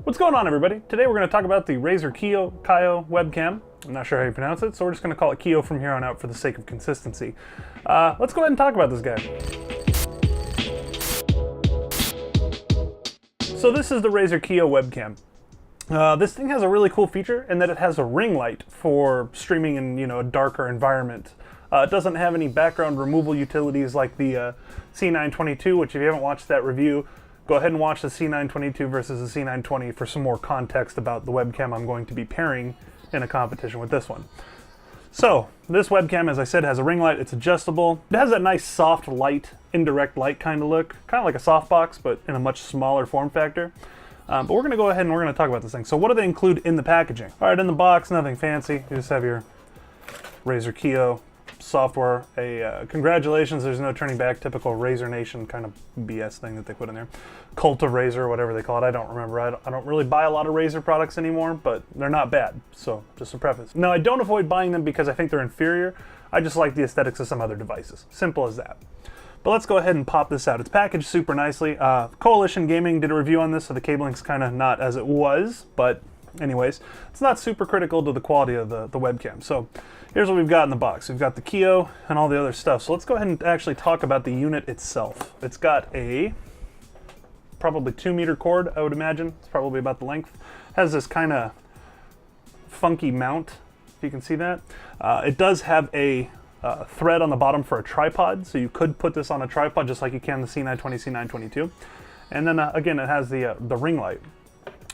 What's going on, everybody? Today we're going to talk about the Razer Kiyo webcam. I'm not sure how you pronounce it, so we're just going to call it Kiyo from here on out for the sake of consistency. Let's go ahead and talk about this guy. So this is the Razer Kiyo webcam. This thing has a really cool feature in that it has a ring light for streaming in a darker environment. It doesn't have any background removal utilities like the C922, which if you haven't watched that review, go ahead and watch the C922 versus the C920 for some more context about the webcam I'm going to be pairing in a competition with this one. So, this webcam, as I said, has a ring light. It's adjustable. It has that nice soft light, indirect light kind of look. Kind of like a softbox, but in a much smaller form factor. But we're going to go ahead and we're going to talk about this thing. So what do they include in the packaging? Alright, in the box, nothing fancy. You just have your Razer Kiyo software. Congratulations, there's no turning back, typical Razer Nation kind of BS thing that they put in there. Cult of Razer, whatever they call it, I don't remember. I don't really buy a lot of Razer products anymore, but they're not bad, so just a preface. Now, I don't avoid buying them because I think they're inferior. I just like the aesthetics of some other devices. Simple as that. But let's go ahead and pop this out. It's packaged super nicely. Coalition Gaming did a review on this, so the cabling's kind of not as it was, but anyways, it's not super critical to the quality of the webcam. So here's what we've got in the box. We've got the Kiyo and all the other stuff. So let's go ahead and actually talk about the unit itself. It's got a probably 2-meter cord, I would imagine. It's probably about the length. Has this kind of funky mount, if you can see that. It does have a thread on the bottom for a tripod, so you could put this on a tripod just like you can the C920, C922. And then again, it has the ring light.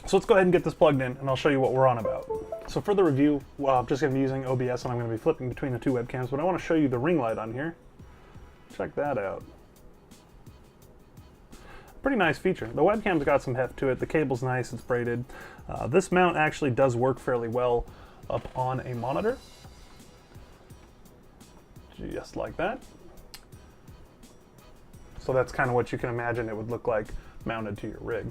So let's go ahead and get this plugged in and I'll show you what we're on about. So for the review, I'm just going to be using OBS and I'm going to be flipping between the two webcams, but I want to show you the ring light on here. Check that out. Pretty nice feature. The webcam's got some heft to it, the cable's nice, it's braided. This mount actually does work fairly well up on a monitor. Just like that. So that's kind of what you can imagine it would look like mounted to your rig.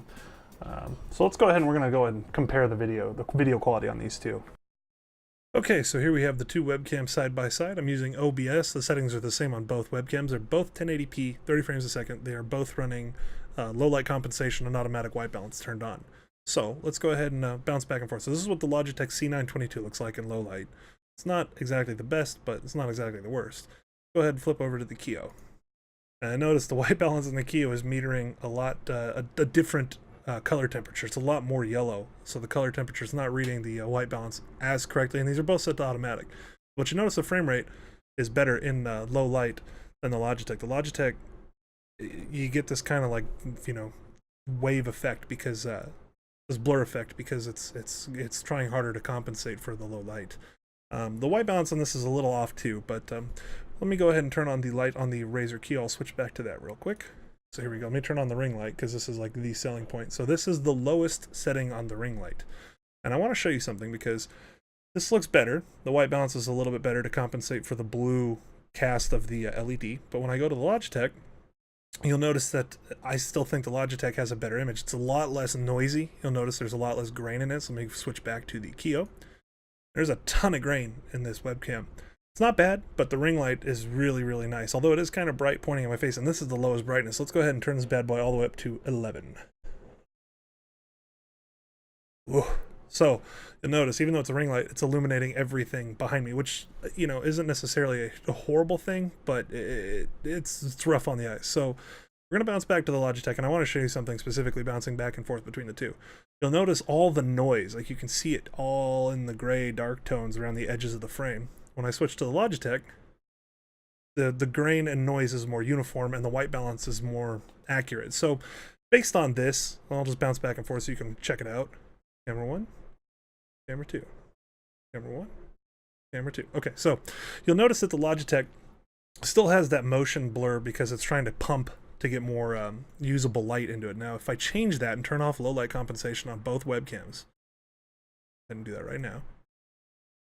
So let's go ahead and we're going to go ahead and compare the video quality on these two. Okay, so here we have the two webcams side by side. I'm using OBS. The settings are the same on both webcams. They're both 1080p, 30 frames a second. They are both running low light compensation and automatic white balance turned on. So let's go ahead and bounce back and forth. So this is what the Logitech C922 looks like in low light. It's not exactly the best, but it's not exactly the worst. Go ahead and flip over to the Kiyo. And I notice the white balance in the Kiyo is metering a lot, a different color temperature. It's a lot more yellow, so the color temperature is not reading the white balance as correctly, and these are both set to automatic. But you notice the frame rate is better in low light than the Logitech. The Logitech, you get this kind of like, wave effect because this blur effect because it's trying harder to compensate for the low light. The white balance on this is a little off too, but let me go ahead and turn on the light on the Razer Kiyo. I'll switch back to that real quick. So here we go. Let me turn on the ring light because this is like the selling point. So this is the lowest setting on the ring light. And I want to show you something because this looks better. The white balance is a little bit better to compensate for the blue cast of the LED. But when I go to the Logitech, you'll notice that I still think the Logitech has a better image. It's a lot less noisy. You'll notice there's a lot less grain in it. So let me switch back to the Kiyo. There's a ton of grain in this webcam. It's not bad, but the ring light is really, really nice. Although it is kind of bright pointing at my face, and this is the lowest brightness. Let's go ahead and turn this bad boy all the way up to 11. Whoa. So you'll notice, even though it's a ring light, it's illuminating everything behind me, which, isn't necessarily a horrible thing, but it's rough on the eyes. So we're going to bounce back to the Logitech, and I want to show you something specifically bouncing back and forth between the two. You'll notice all the noise, like you can see it all in the gray, dark tones around the edges of the frame. When I switch to the Logitech, the grain and noise is more uniform and the white balance is more accurate. So based on this, I'll just bounce back and forth so you can check it out. Camera 1, camera 2, camera 1, camera 2. Okay, so you'll notice that the Logitech still has that motion blur because it's trying to pump to get more usable light into it. Now, if I change that and turn off low light compensation on both webcams, I can do that right now.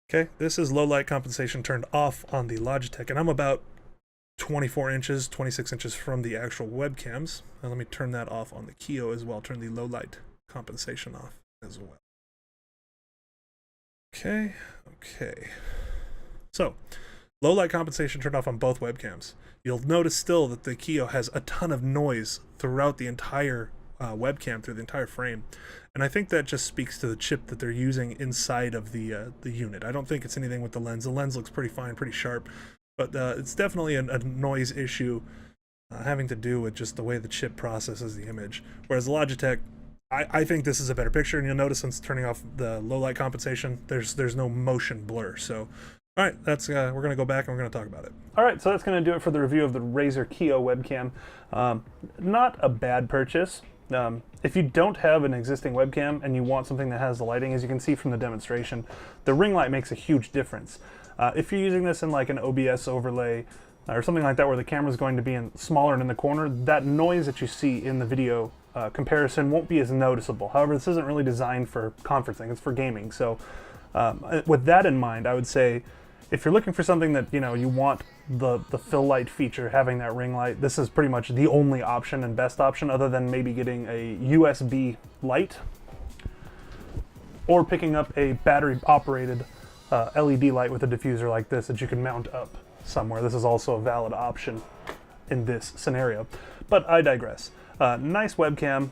Okay, this is low light compensation turned off on the Logitech, and I'm about 24 inches, 26 inches from the actual webcams. Now let me turn that off on the Kiyo as well, turn the low light compensation off as well. Okay. So, low light compensation turned off on both webcams. You'll notice still that the Kiyo has a ton of noise throughout the entire webcam through the entire frame. And I think that just speaks to the chip that they're using inside of the unit. I don't think it's anything with the lens. The lens looks pretty fine, pretty sharp, but it's definitely a noise issue having to do with just the way the chip processes the image. Whereas the Logitech, I think this is a better picture, and you'll notice since turning off the low light compensation, there's no motion blur. So, all right, that's we're gonna go back and we're gonna talk about it. All right, so that's gonna do it for the review of the Razer Kiyo webcam. Not a bad purchase. If you don't have an existing webcam and you want something that has the lighting, as you can see from the demonstration, the ring light makes a huge difference. If you're using this in like an OBS overlay or something like that where the camera is going to be smaller and in the corner, that noise that you see in the video comparison won't be as noticeable. However, this isn't really designed for conferencing, it's for gaming. So with that in mind, I would say if you're looking for something that, you know, you want the fill light feature, having that ring light, this is pretty much the only option and best option, other than maybe getting a USB light or picking up a battery operated LED light with a diffuser like this that you can mount up somewhere. This is also a valid option in this scenario, but I digress. Nice webcam,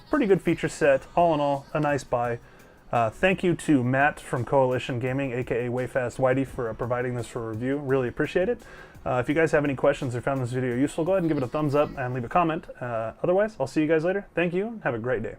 pretty good feature set, all in all a nice buy. Thank you to Matt from Coalition Gaming, aka Wayfast Whitey, for providing this for review. Really appreciate it. If you guys have any questions or found this video useful, go ahead and give it a thumbs up and leave a comment. Otherwise, I'll see you guys later. Thank you, and have a great day.